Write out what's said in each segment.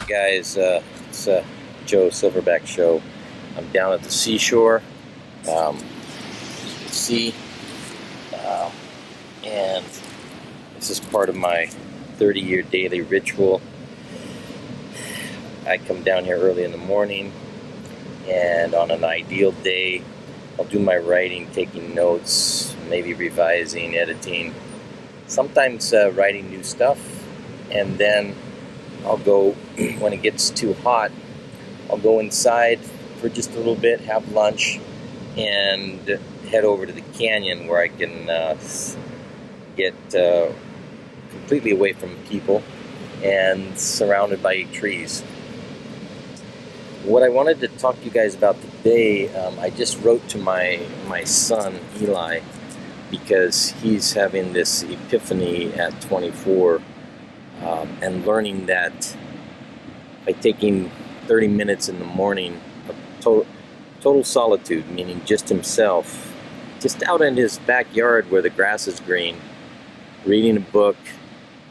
Guys, it's Joe Silverback Show. I'm down at the seashore, as you can see, and this is part of my 30-year daily ritual. I come down here early in the morning, and on an ideal day, I'll do my writing, taking notes, maybe revising, editing, sometimes writing new stuff, and then I'll go, when it gets too hot, I'll go inside for just a little bit, have lunch, and head over to the canyon where I can get completely away from people and surrounded by trees. What I wanted to talk to you guys about today, I just wrote to my son, Eli, because he's having this epiphany at 24, and learning that by taking 30 minutes in the morning of total solitude, meaning just himself, just out in his backyard where the grass is green, reading a book,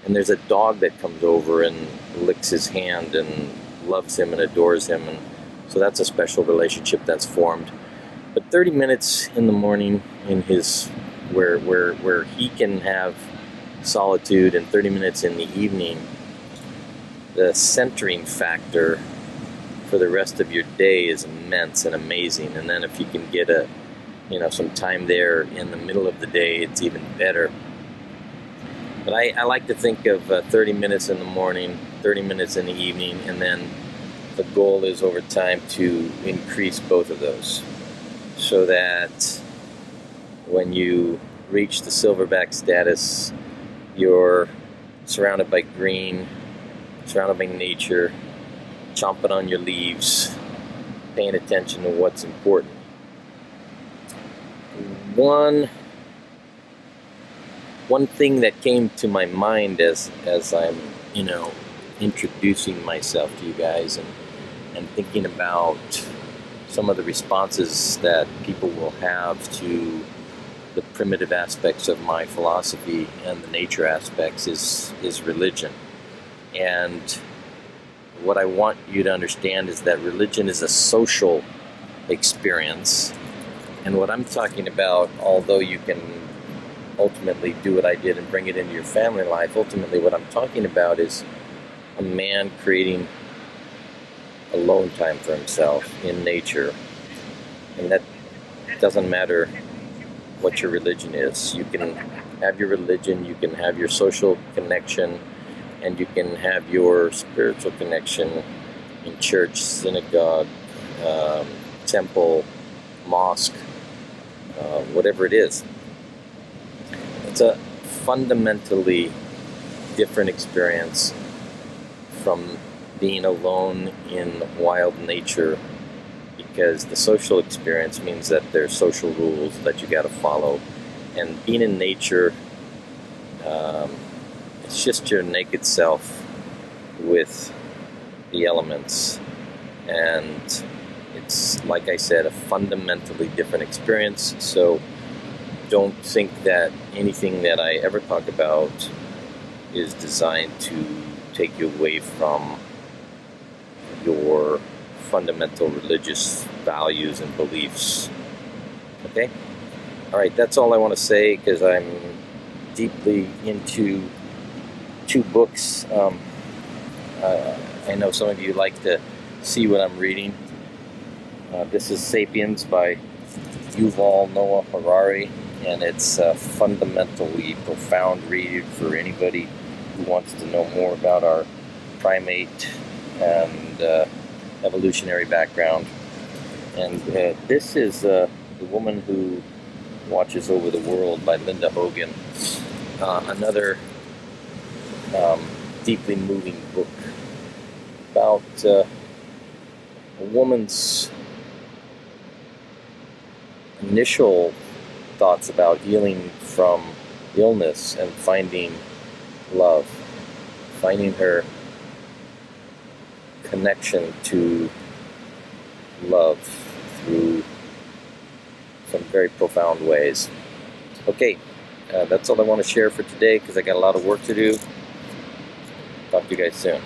and there's a dog that comes over and licks his hand and loves him and adores him, and so that's a special relationship that's formed. But 30 minutes in the morning in his where he can have solitude, and 30 minutes in the evening, the centering factor for the rest of your day is immense and amazing. And then if you can get some time there in the middle of the day, it's even better. But I like to think of 30 minutes in the morning, 30 minutes in the evening, and then the goal is over time to increase both of those, so that when you reach the silverback status, you're surrounded by green, surrounded by nature, chomping on your leaves, paying attention to what's important. One thing that came to my mind as I'm, introducing myself to you guys and thinking about some of the responses that people will have to the primitive aspects of my philosophy and the nature aspects is religion. And what I want you to understand is that religion is a social experience. And what I'm talking about, although you can ultimately do what I did and bring it into your family life, ultimately what I'm talking about is a man creating alone time for himself in nature. And that doesn't matter what your religion is. You can have your religion, you can have your social connection, and you can have your spiritual connection in church, synagogue, temple, mosque, whatever it is. It's a fundamentally different experience from being alone in wild nature, because the social experience means that there's social rules that you got to follow, and being in nature, it's just your naked self with the elements, and it's, like I said, a fundamentally different experience. So don't think that anything that I ever talk about is designed to take you away from your fundamental religious values and beliefs. Okay? Alright, that's all I want to say, because I'm deeply into two books. I know some of you like to see what I'm reading. This is Sapiens by Yuval Noah Harari, and it's a fundamentally profound read for anybody who wants to know more about our primate and evolutionary background. And this is The Woman Who Watches Over the World by Linda Hogan. Another deeply moving book about a woman's initial thoughts about healing from illness and finding love, finding her connection to love through some very profound ways. Okay, that's all I want to share for today, because I got a lot of work to do. Talk to you guys soon.